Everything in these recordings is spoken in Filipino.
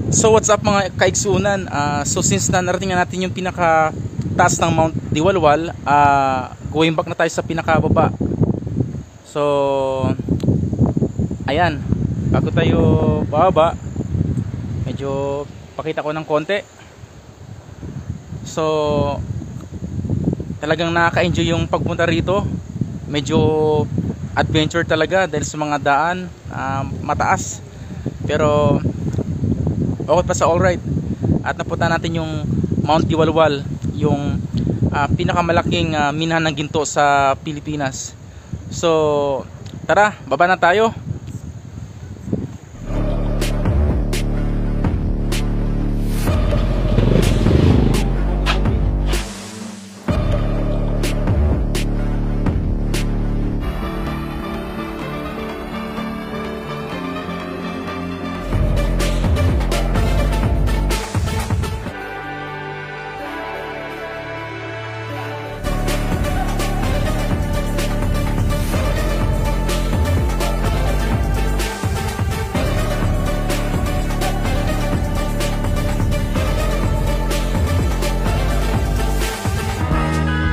So what's up mga kaigsuunan, so since na narating na natin yung pinaka taas ng Mount Diwalwal, going back na tayo sa pinakababa. So ayan, bago tayo bababa, medyo pakita ko ng konti. So talagang nakaka-enjoy yung pagpunta rito. Medyo adventure talaga dahil sa mga daan mataas, pero okay pa sa alright. At napunta natin yung Mount Diwalwal, yung pinakamalaking minahan ng ginto sa Pilipinas. So tara, baba na tayo.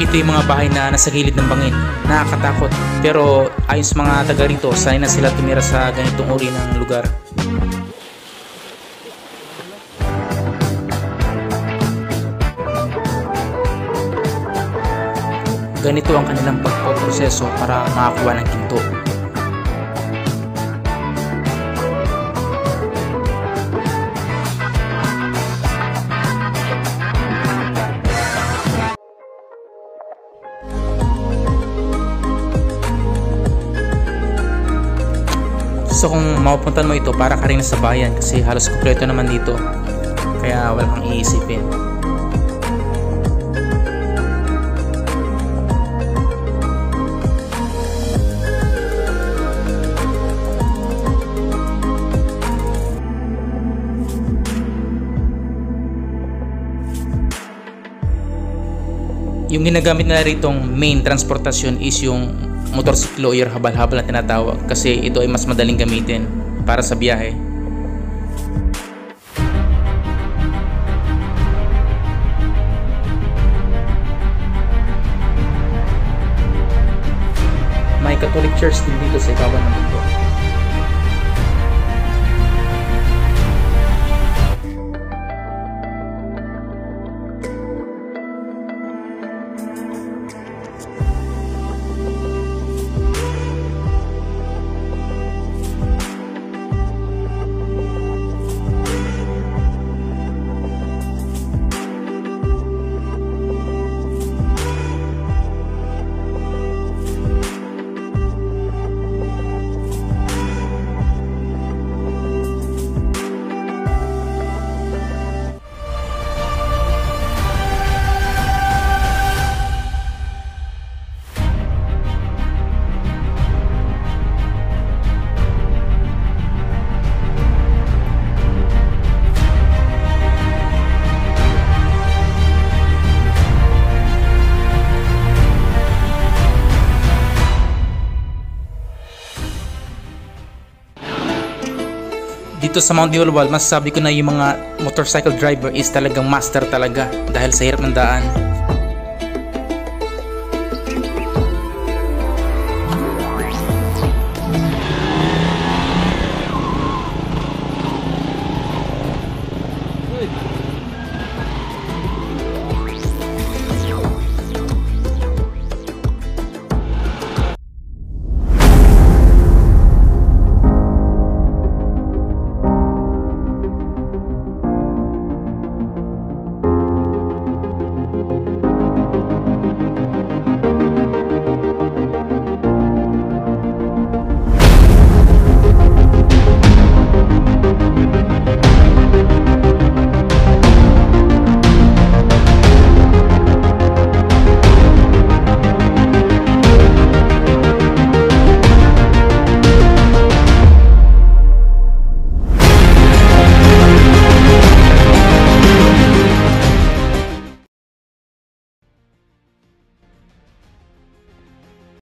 Ito yung mga bahay na nasa gilid ng bangin. Nakakatakot, pero ayon sa mga taga rito, sanay na sila tumira sa ganitong uri ng lugar. Ganito ang kanilang pagpoproseso para makakuha ng ginto. So kung mapupuntan mo ito, para ka rin sa bayan kasi halos kumpleto naman dito, kaya wala kang iisipin. Yung ginagamit nila ritong main transportasyon is yung motorsiklo o yung habal-habal na tinatawag, kasi ito ay mas madaling gamitin para sa biyahe. May Catholic Church din dito sa ibabaw ng bundok. Dito sa Mount Diwalwal, masasabi ko na yung mga motorcycle driver is talagang master talaga dahil sa hirap ng daan.